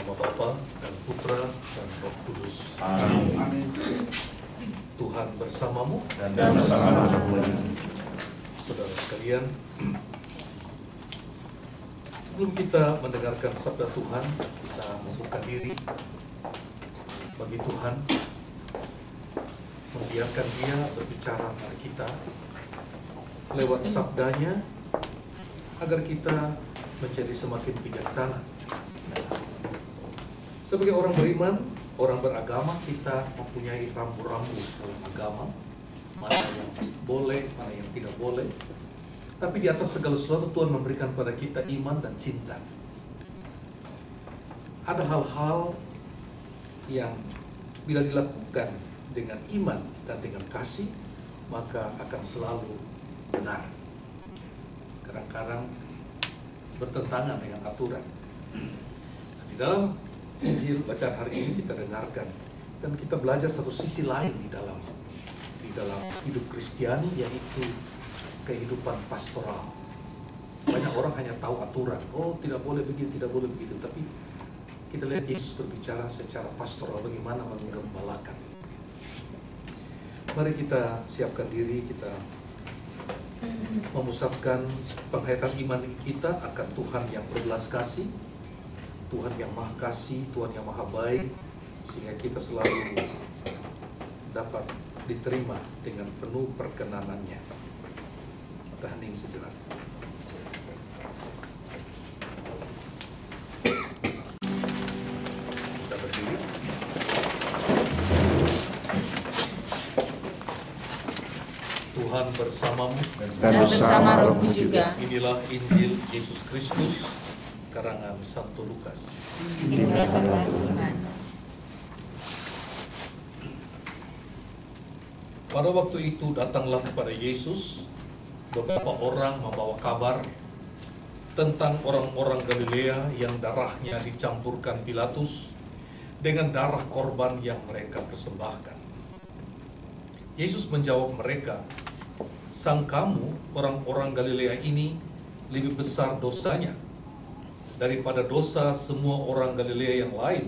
nama Bapa dan Putra dan Roh Kudus. Amin. Tuhan bersamamu Dan bersama saudara sekalian. Sebelum kita mendengarkan sabda Tuhan, kita membuka diri bagi Tuhan, membiarkan Dia berbicara pada kita lewat sabdanya, agar kita menjadi semakin bijaksana. Sebagai orang beriman, orang beragama, kita mempunyai rambu-rambu dalam agama, mana yang boleh, mana yang tidak boleh. Tapi di atas segala sesuatu Tuhan memberikan pada kita iman dan cinta. Ada hal-hal yang bila dilakukan dengan iman dan dengan kasih, maka akan selalu benar. Kadang-kadang bertentangan dengan aturan. Di dalam Injil bacaan hari ini kita dengarkan dan kita belajar satu sisi lain di dalam hidup Kristiani, yaitu kehidupan pastoral. Banyak orang hanya tahu aturan, oh tidak boleh begini, tidak boleh begitu, tapi kita lihat Yesus berbicara secara pastoral, bagaimana menggembalakan. Mari kita siapkan diri, kita memusatkan penghayatan iman kita akan Tuhan yang berbelas kasih, Tuhan yang maha kasih, Tuhan yang maha baik, sehingga kita selalu dapat diterima dengan penuh perkenanannya. Kita hening sejenak. Kita berdiri. Tuhan bersamamu dan bersama rohmu juga. Inilah Injil Yesus Kristus karangan Santo Lukas. Diberkatilah Tuhan. Pada waktu itu datanglah kepada Yesus beberapa orang membawa kabar tentang orang-orang Galilea yang darahnya dicampurkan Pilatus dengan darah korban yang mereka persembahkan. Yesus menjawab mereka, "Sangkamu orang-orang Galilea ini lebih besar dosanya daripada dosa semua orang Galilea yang lain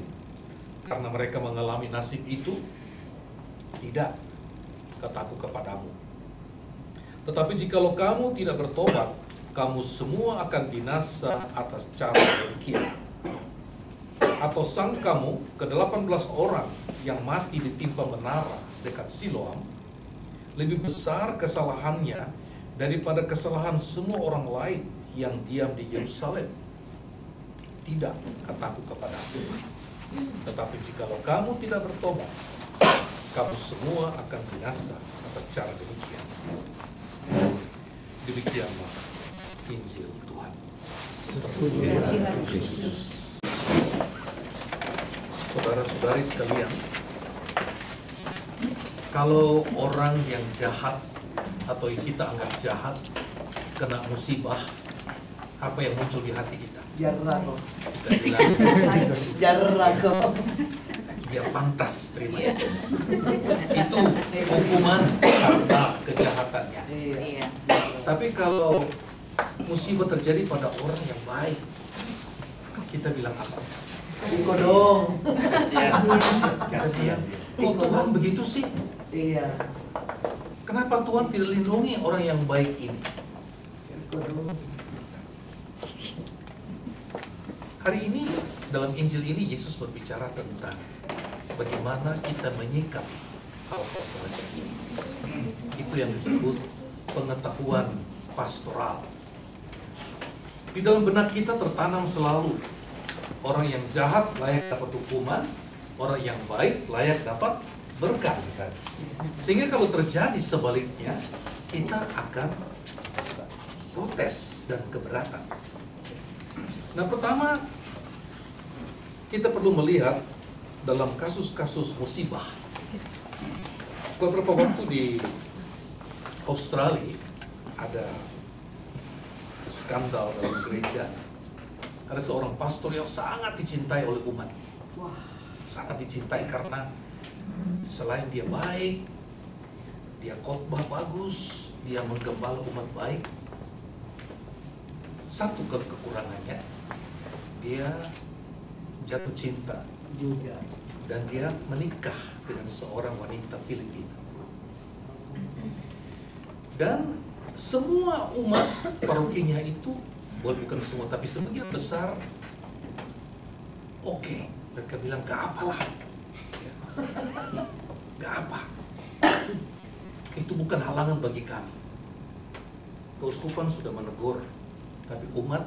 karena mereka mengalami nasib itu? Tidak, kataku kepadamu. Tetapi jikalau kamu tidak bertobat, kamu semua akan binasa atas cara demikian. Atau sangkamu ke-18 orang yang mati ditimpa menara dekat Siloam lebih besar kesalahannya daripada kesalahan semua orang lain yang diam di Yerusalem? Tidak, kataku kepadamu. Tetapi jikalau kamu tidak bertobat, kamu semua akan binasa atas cara demikian." Demikianlah Injil Tuhan. Terpujilah Kristus. Saudara-saudari sekalian, kalau orang yang jahat atau yang kita anggap jahat kena musibah, apa yang muncul di hati kita? Jarrago. Kita bilang, Jarrago. dia pantas terima itu. Itu hukuman karena kejahatannya. Iya. Tapi kalau musibah terjadi pada orang yang baik, kita bilang apa? Iko dong. Kasihan. Oh, Tuhan begitu sih? Iya. Kenapa Tuhan tidak lindungi orang yang baik ini? Iko dong. Hari ini dalam Injil ini Yesus berbicara tentang bagaimana kita menyikapi hal-hal semacam ini. Itu yang disebut pengetahuan pastoral. Di dalam benak kita tertanam selalu orang yang jahat layak dapat hukuman, orang yang baik layak dapat berkat. Sehingga kalau terjadi sebaliknya, kita akan protes dan keberatan. Nah, pertama kita perlu melihat dalam kasus-kasus musibah. Beberapa waktu di Australia ada skandal dalam gereja. Ada seorang pastor yang sangat dicintai oleh umat. Sangat dicintai karena selain dia baik, dia khotbah bagus, dia menggembala umat baik. Satu kekurangannya, dia jatuh cinta Juga. dan dia menikah dengan seorang wanita Filipina. Dan semua umat parokinya itu, bukan semua, tapi sebagian besar, oke, mereka bilang gak apalah, ya. Gak apa, itu bukan halangan bagi kami. Keuskupan sudah menegur, tapi umat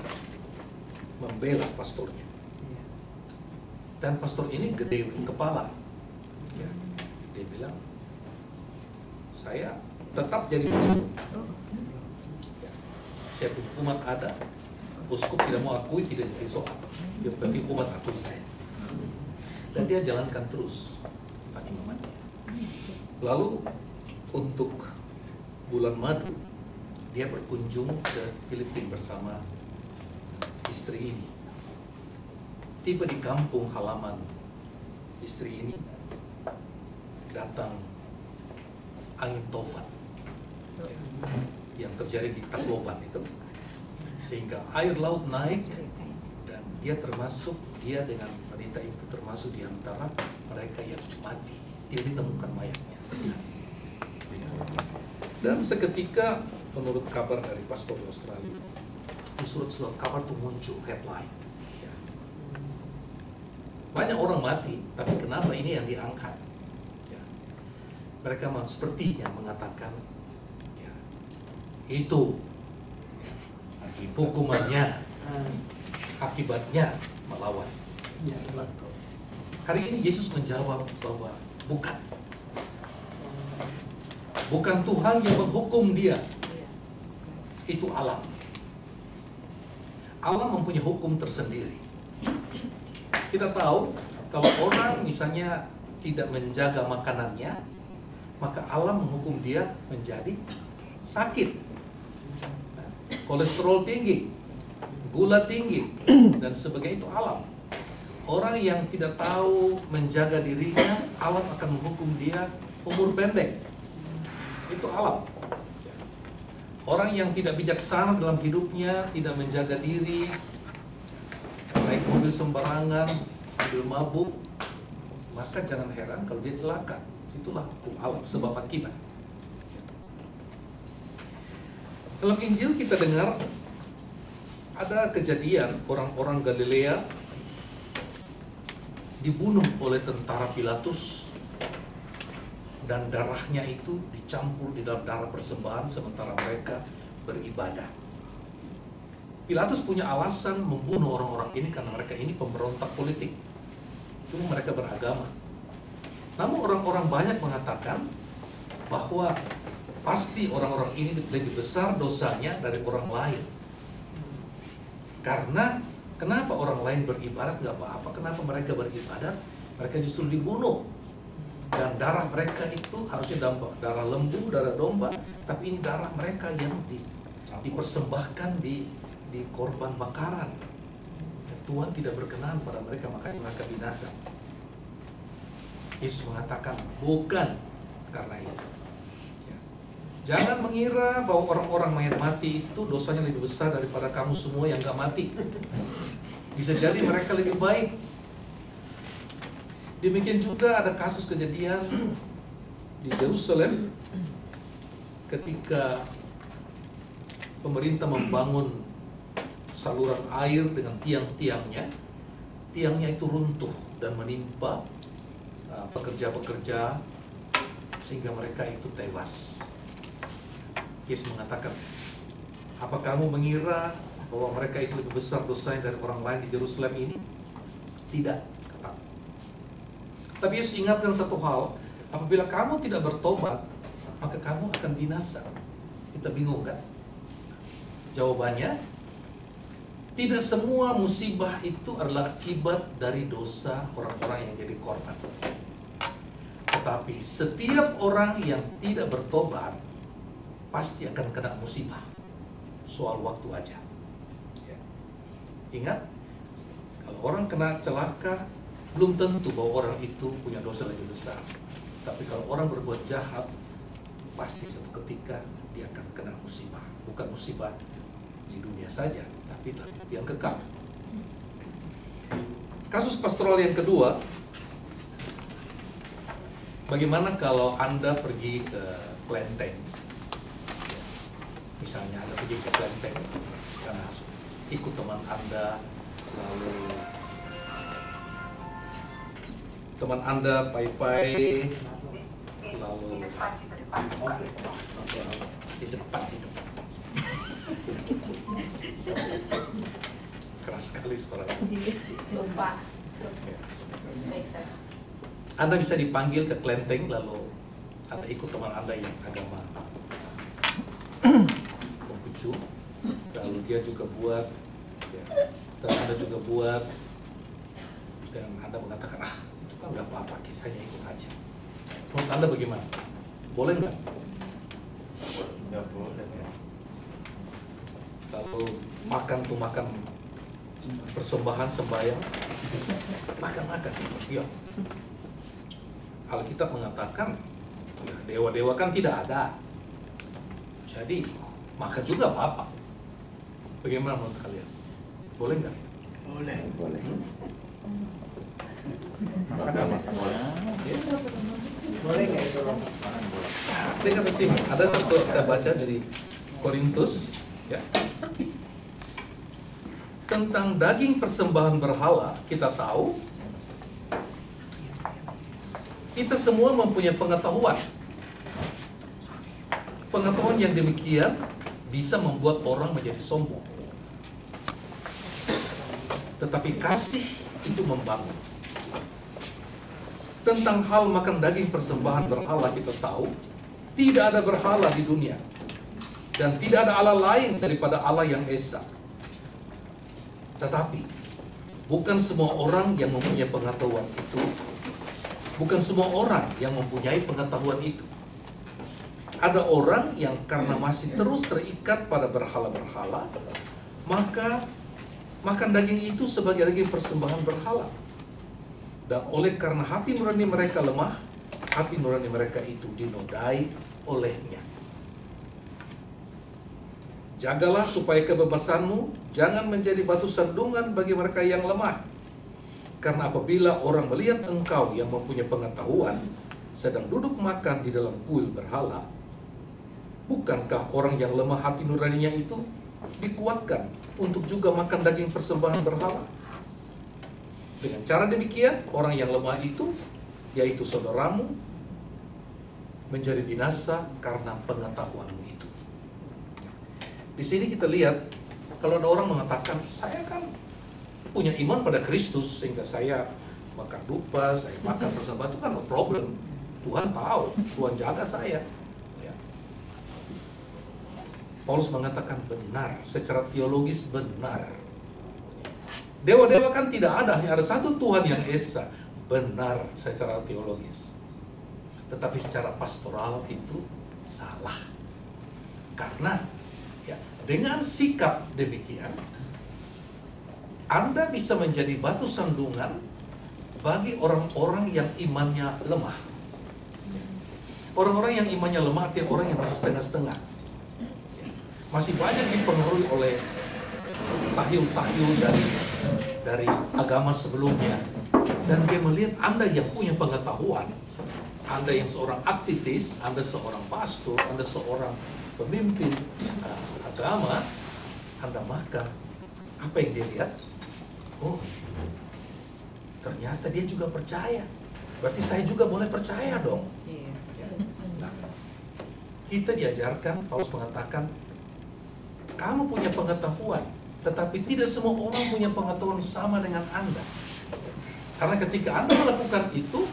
membela pastornya. Dan pastor ini gede kepala, ya. Dia bilang, saya tetap jadi uskup. Ya. Saya punya umat ada, uskup tidak mau akui, tidak jadi soal. Yang penting umat akui saya. Dan dia jalankan terus tentang imamatnya. Lalu untuk bulan madu, dia berkunjung ke Filipina bersama istri ini. Tiba di kampung halaman istri ini, datang angin tofan yang terjadi di Tacloban itu, sehingga air laut naik dan dia dengan wanita itu termasuk di antara mereka yang mati, tidak ditemukan mayatnya. Dan seketika menurut kabar dari pastor di Australia, di surat-surat kabar itu muncul headline, ya. Banyak orang mati, tapi kenapa ini yang diangkat? Ya. Mereka sepertinya mengatakan, ya, itu hukumannya, akibatnya melawan. Ya, betul. Hari ini Yesus menjawab bahwa bukan Tuhan yang menghukum dia, itu alam. Alam mempunyai hukum tersendiri. Kita tahu kalau orang misalnya tidak menjaga makanannya, maka alam menghukum dia menjadi sakit. Kolesterol tinggi, gula tinggi, dan sebagainya, itu alam. Orang yang tidak tahu menjaga dirinya, alam akan menghukum dia umur pendek. Itu alam. Orang yang tidak bijaksana dalam hidupnya, tidak menjaga diri, naik mobil sembarangan, mobil mabuk, maka jangan heran kalau dia celaka. Itulah hukum alam, sebab akibat. Dalam Injil kita dengar ada kejadian orang-orang Galilea dibunuh oleh tentara Pilatus, dan darahnya itu dicampur di dalam darah persembahan sementara mereka beribadah. Pilatus punya alasan membunuh orang-orang ini karena mereka ini pemberontak politik. Cuma mereka beragama. Namun orang-orang banyak mengatakan bahwa pasti orang-orang ini lebih besar dosanya dari orang lain. Karena kenapa orang lain beribadat nggak apa-apa, kenapa mereka beribadat, mereka justru dibunuh. Dan darah mereka itu harusnya darah lembu, darah domba, tapi ini darah mereka yang dipersembahkan di korban bakaran. Tuhan tidak berkenan pada mereka, makanya mereka binasa. Yesus mengatakan bukan karena itu. Ya. Jangan mengira bahwa orang-orang yang mati itu dosanya lebih besar daripada kamu semua yang gak mati. Bisa jadi mereka lebih baik. Demikian juga ada kasus kejadian di Yerusalem ketika pemerintah membangun saluran air dengan tiang-tiangnya. Tiangnya itu runtuh dan menimpa pekerja-pekerja sehingga mereka itu tewas. Yesus mengatakan, apa kamu mengira bahwa mereka itu lebih besar dosanya dari orang lain di Yerusalem ini? Tidak. Tapi Yesus ingatkan satu hal, apabila kamu tidak bertobat, maka kamu akan binasa. Kita bingung kan? Jawabannya, tidak semua musibah itu adalah akibat dari dosa orang-orang yang jadi korban. Tetapi setiap orang yang tidak bertobat, pasti akan kena musibah. Soal waktu aja. Ya. Ingat, kalau orang kena celaka, belum tentu bahwa orang itu punya dosa lebih besar. Tapi kalau orang berbuat jahat, pasti satu ketika dia akan kena musibah. Bukan musibah di dunia saja, tapi yang kekal. Kasus pastoral yang kedua, bagaimana kalau Anda pergi ke Klenteng? Misalnya Anda pergi ke Klenteng karena ikut teman Anda, lalu teman Anda pai-pai, lalu di depan. Keras sekali suaranya. Lupa. Anda bisa dipanggil ke Klenteng, lalu Anda ikut teman Anda yang agama Konghucu, lalu dia juga buat, ya, dan Anda juga buat, dan Anda mengatakan, itu kan nggak apa-apa, kita hanya ikut aja. Menurut Anda bagaimana? Boleh nggak? Nggak boleh. Ya. Lalu makan persembahan sembahyang, makan, iya. Alkitab mengatakan ya, dewa-dewa kan tidak ada, jadi makan juga apa-apa. Bagaimana menurut kalian? Boleh nggak? Boleh. Boleh. Boleh nggak itu? Dia kata sini, ada satu saya baca dari Korintus, ya, tentang daging persembahan berhala. Kita tahu kita semua mempunyai pengetahuan. Pengetahuan yang demikian bisa membuat orang menjadi sombong. Tetapi kasih itu membangun. Tentang hal makan daging persembahan berhala, kita tahu tidak ada berhala di dunia dan tidak ada Allah lain daripada Allah yang Esa. Tetapi bukan semua orang yang mempunyai pengetahuan itu. Bukan semua orang yang mempunyai pengetahuan itu. Ada orang yang karena masih terus terikat pada berhala-berhala, maka makan daging itu sebagai daging persembahan berhala. Dan oleh karena hati nurani mereka lemah, hati nurani mereka itu dinodai olehnya. Jagalah supaya kebebasanmu jangan menjadi batu sandungan bagi mereka yang lemah. Karena apabila orang melihat engkau yang mempunyai pengetahuan sedang duduk makan di dalam kuil berhala, bukankah orang yang lemah hati nuraninya itu dikuatkan untuk juga makan daging persembahan berhala? Dengan cara demikian, orang yang lemah itu, yaitu saudaramu, menjadi binasa karena pengetahuanmu itu. Di sini kita lihat, kalau ada orang mengatakan, saya kan punya iman pada Kristus sehingga saya makan dupa, saya makan persembahan, itu kan no problem. Tuhan tahu, Tuhan jaga saya. Ya. Paulus mengatakan benar, secara teologis benar. Dewa-dewa kan tidak ada, hanya ada satu Tuhan yang Esa. Benar secara teologis. Tetapi secara pastoral itu salah. Karena ya, dengan sikap demikian, Anda bisa menjadi batu sandungan bagi orang-orang yang imannya lemah. Orang-orang yang imannya lemah artinya orang yang masih setengah-setengah. Masih banyak dipengaruhi oleh tahyul-tahyul dari agama sebelumnya. Dan dia melihat Anda yang punya pengetahuan, Anda yang seorang aktivis, Anda seorang pastor, Anda seorang pemimpin agama, Anda makan. Apa yang dia lihat? Oh, ternyata dia juga percaya. Berarti saya juga boleh percaya dong. Nah, kita diajarkan, Paulus mengatakan, kamu punya pengetahuan, tetapi tidak semua orang punya pengetahuan sama dengan Anda. Karena ketika Anda melakukan itu,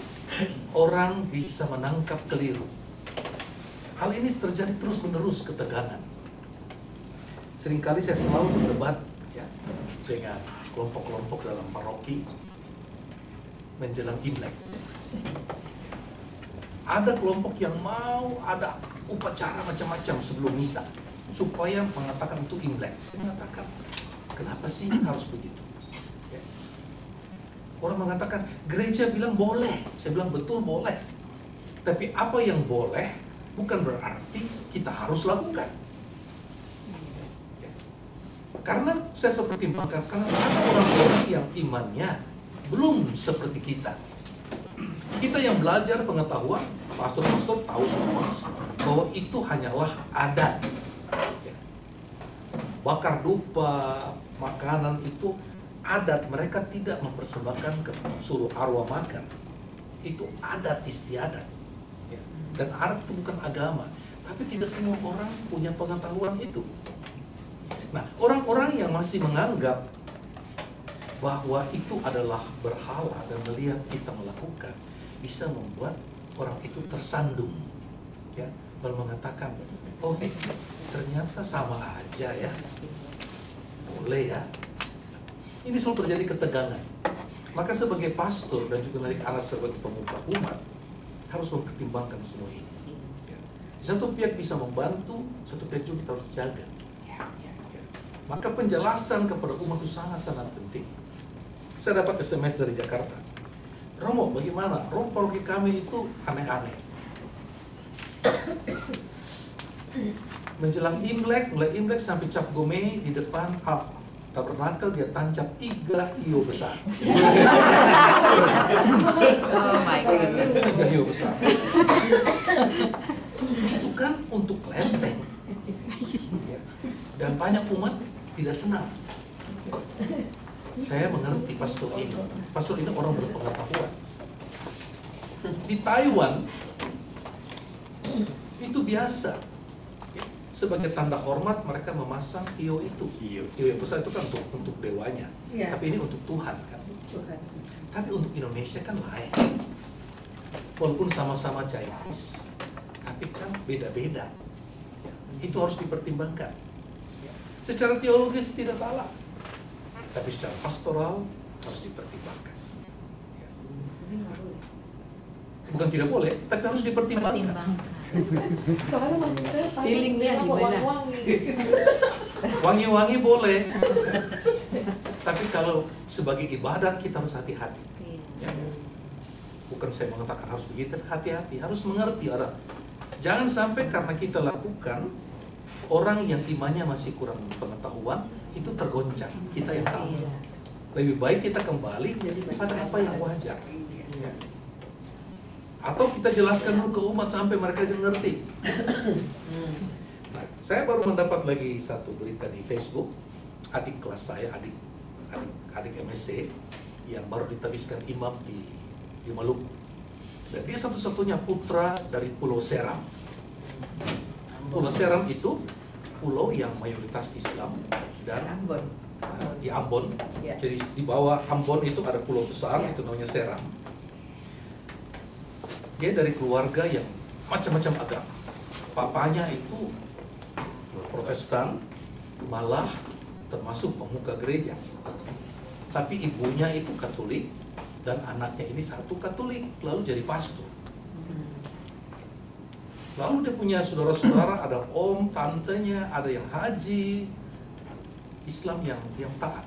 orang bisa menangkap keliru. Hal ini terjadi terus-menerus, ketegangan. Seringkali saya selalu berdebat ya, dengan kelompok-kelompok dalam paroki menjelang Imlek. Ada kelompok yang mau ada upacara macam-macam sebelum misa supaya mengatakan itu Imlek. Saya mengatakan, kenapa sih harus begitu? Ya. Orang mengatakan, gereja bilang boleh. Saya bilang betul boleh. Tapi apa yang boleh bukan berarti kita harus lakukan. Karena saya seperti mengatakan, karena ada orang-orang yang imannya belum seperti kita. Kita yang belajar pengetahuan, pastor-pastor tahu semua bahwa itu hanyalah adat. Bakar dupa, makanan itu adat. Mereka tidak mempersembahkan ke suruh arwah makan. Itu adat istiadat. Dan adat itu bukan agama. Tapi tidak semua orang punya pengetahuan itu. Nah, orang-orang yang masih menganggap bahwa itu adalah berhala dan melihat kita melakukan, bisa membuat orang itu tersandung, ya, dan mengatakan, oh ternyata sama aja ya, boleh ya. Ini selalu terjadi ketegangan. Maka sebagai pastor dan juga dari anak sebagai pemuka umat harus mempertimbangkan semua ini. Ya. Satu pihak bisa membantu, satu pihak juga kita harus jaga. Ya. Maka penjelasan kepada umat itu sangat-sangat penting. Saya dapat SMS dari Jakarta. Romo, bagaimana? Romo, paroki kami itu aneh-aneh. Menjelang Imlek, mulai Imlek sampai Cap Gome di depan tabernakel dia tancap 3 hiu besar. Oh my God. 3 hiu besar. Itu kan untuk kelenteng. Dan banyak umat tidak senang. Saya mengerti pastor ini. Pastor ini orang berpengetahuan. Di Taiwan itu biasa. Sebagai tanda hormat mereka memasang hiu itu. Hiu yang besar itu kan untuk dewanya. Ya. Tapi ini untuk Tuhan kan. Tuhan. Tapi untuk Indonesia kan lain. Walaupun sama-sama Chinese, tapi kan beda-beda. Itu harus dipertimbangkan. Secara teologis tidak salah. Tapi secara pastoral harus dipertimbangkan. Bukan tidak boleh, tapi harus dipertimbangkan. Soalnya mami saya tadi Feelingnya dia gimana? wangi-wangi. Wangi-wangi boleh, tapi kalau sebagai ibadat kita harus hati-hati. Ya. Bukan saya mengatakan harus begitu, hati-hati, harus mengerti orang. Jangan sampai karena kita lakukan, orang yang imannya masih kurang pengetahuan itu tergoncang, kita yang salah. Lebih baik kita kembali pada apa yang wajar. Ya. Atau kita jelaskan dulu ke umat sampai mereka ngerti. Nah, saya baru mendapat lagi satu berita di Facebook, adik kelas saya, adik MSc yang baru ditabiskan imam di Maluku. Dan dia satu-satunya putra dari Pulau Seram. Pulau Seram itu pulau yang mayoritas Islam dan Ambon. di Ambon. Ya. Jadi di bawah Ambon itu ada pulau besar, Ya. itu namanya Seram. Dia dari keluarga yang macam-macam agama. Papanya itu Protestan, malah termasuk pemuka gereja. Tapi ibunya itu Katolik dan anaknya ini satu Katolik, lalu jadi pastor. Lalu dia punya saudara-saudara, ada om, tantenya, ada yang haji, Islam yang taat.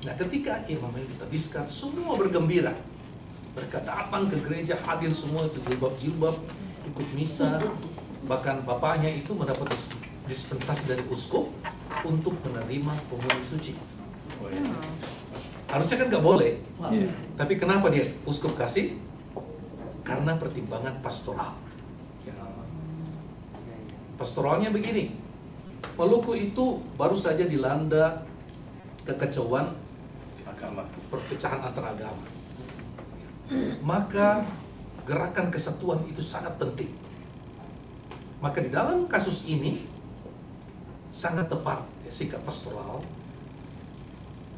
Nah, ketika imam ini ditabiskan, semua bergembira. Mereka datang ke gereja, hadir semua, itu jilbab-jilbab, ikut misa. Bahkan bapaknya itu mendapat dispensasi dari uskup untuk menerima komuni suci. Harusnya kan nggak boleh. Tapi kenapa dia uskup kasih? Karena pertimbangan pastoral. Pastoralnya begini, Maluku itu baru saja dilanda kekacauan agama, perpecahan antar agama. Maka gerakan kesatuan itu sangat penting. Maka di dalam kasus ini sangat tepat ya, sikap pastoral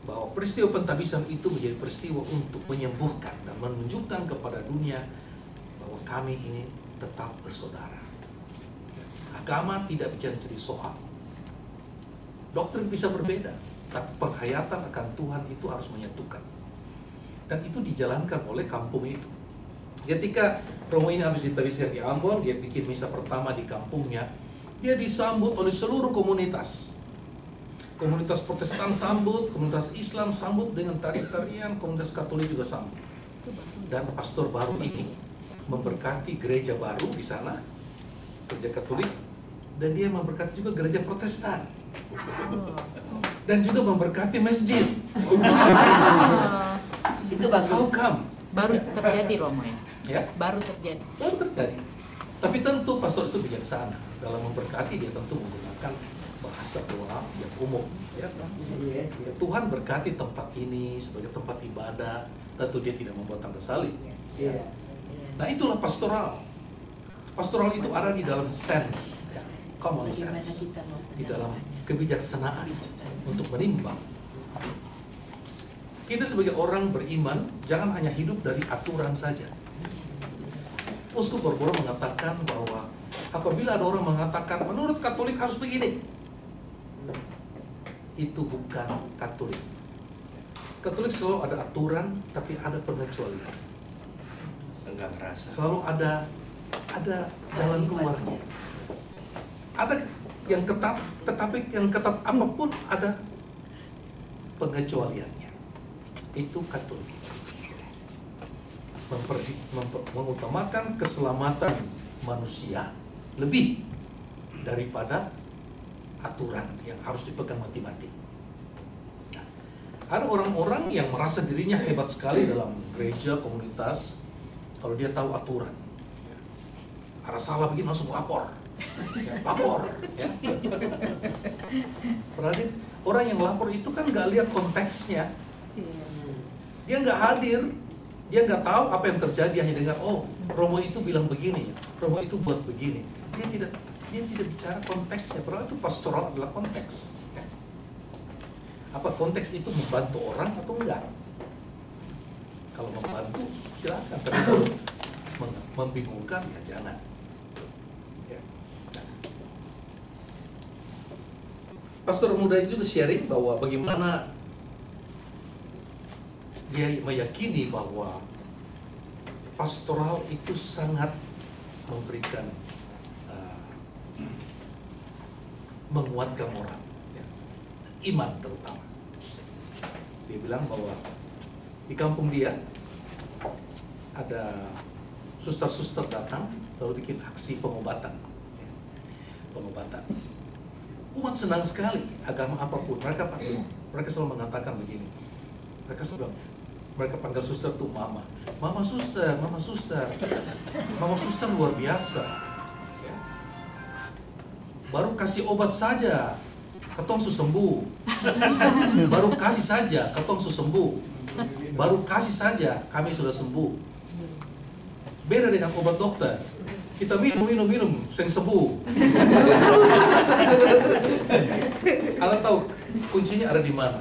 bahwa peristiwa pentabisan itu menjadi peristiwa untuk menyembuhkan dan menunjukkan kepada dunia bahwa kami ini tetap bersaudara. Agama tidak bisa jadi soal. Doktrin bisa berbeda, tapi penghayatan akan Tuhan itu harus menyatukan. Dan itu dijalankan oleh kampung itu. Ketika Romo ini habis ditabiskan di Ambon, dia bikin misa pertama di kampungnya, dia disambut oleh seluruh komunitas. Komunitas Protestan sambut, komunitas Islam sambut dengan tari-tarian, komunitas Katolik juga sambut. Dan pastor baru ini memberkati gereja baru di sana, gereja Katolik, dan dia memberkati juga gereja Protestan. Dan juga memberkati masjid. Itu bagus. How come? Baru terjadi Romo ya? Ya, Baru terjadi. baru terjadi. Tapi tentu pastor itu bijaksana dalam memberkati, dia tentu menggunakan bahasa doa yang umum. Ya. Yes, yes. Tuhan berkati tempat ini sebagai tempat ibadah, tentu dia tidak membuat tanda salib. Iya. Nah itulah pastoral. Pastoral itu ada di dalam sense, common sense, di dalam kebijaksanaan untuk menimbang. Kita sebagai orang beriman jangan hanya hidup dari aturan saja. Uskup Borboro mengatakan bahwa apabila ada orang mengatakan menurut Katolik harus begini, itu bukan Katolik. Katolik selalu ada aturan, tapi ada pengecualian. Enggak ngerasa. Selalu ada jalan keluarnya. Ada yang ketat, tetapi yang ketat apapun ada pengecualiannya. Itu Katolik. Mengutamakan keselamatan manusia lebih daripada aturan yang harus dipegang mati-mati. Nah, ada orang-orang yang merasa dirinya hebat sekali dalam gereja, komunitas, kalau dia tahu aturan. Ada salah begini langsung lapor. Lapor. Ya. Padahal orang yang lapor itu kan nggak lihat konteksnya. Dia nggak hadir, dia nggak tahu apa yang terjadi, hanya dengar, oh Romo itu bilang begini, Romo itu buat begini. Dia tidak bicara konteksnya, padahal itu pastoral adalah konteks. Ya. Apa konteks itu membantu orang atau enggak? Kalau membantu silakan, tapi kalau membingungkan ya jangan. Ya. Pastor muda itu juga sharing bahwa bagaimana dia meyakini bahwa pastoral itu sangat memberikan menguatkan orang, ya. Iman terutama. Dia bilang bahwa di kampung dia ada suster-suster datang lalu bikin aksi pengobatan, ya. Pengobatan. Umat senang sekali, agama apapun mereka selalu mengatakan begini. Mereka selalu bilang, mereka panggil suster tuh mama suster, mama suster luar biasa. Ya. Baru kasih obat saja, ketong sembuh. Baru kasih saja, ketong sembuh. Baru kasih saja, kami sudah sembuh. Beda dengan obat dokter. Kita minum, sing sembuh. Anda tahu kuncinya ada di mana?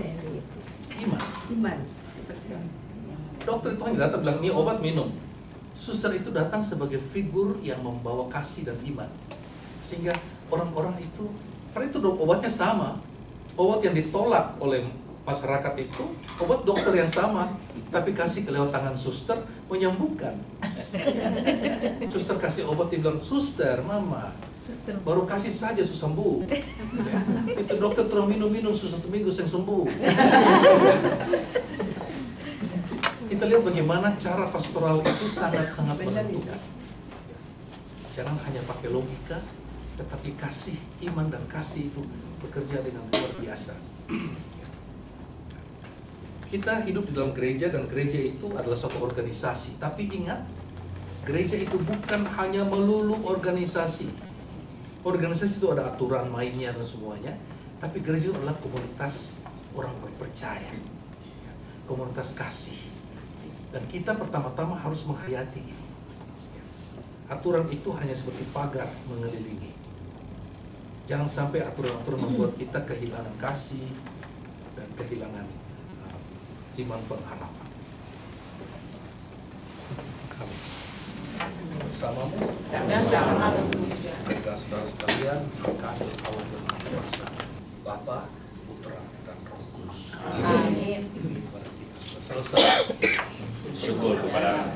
Iman. Dokter itu hanya datang bilang, ini obat minum. Suster itu datang sebagai figur yang membawa kasih dan iman. Sehingga orang-orang itu, karena itu obatnya sama. Obat yang ditolak oleh masyarakat itu, obat dokter yang sama. Tapi kasih ke lewat tangan suster, menyembuhkan. Suster kasih obat, dia bilang, suster, mama, baru kasih saja sembuh. Ya. Itu dokter terus minum sudah 1 minggu saya sembuh. Kita lihat bagaimana cara pastoral itu sangat-sangat menentukan. Jangan hanya pakai logika, tetapi kasih, iman dan kasih itu bekerja dengan luar biasa. Kita hidup di dalam gereja dan gereja itu adalah suatu organisasi. Tapi ingat, gereja itu bukan hanya melulu organisasi. Organisasi itu ada aturan mainnya dan semuanya. Tapi gereja itu adalah komunitas orang berpercaya, komunitas kasih. Dan kita pertama-tama harus menghayati ini. Aturan itu hanya seperti pagar mengelilingi. Jangan sampai aturan-aturan membuat kita kehilangan kasih dan kehilangan iman pengharapan. Amin. Bersamamu Dan sama. saudara-saudara sekalian, kami Allah yang Maha Kuasa, Bapa, Putra, dan Roh Kudus. Amin. Ini ibadah kita sudah selesai. Syukur kepada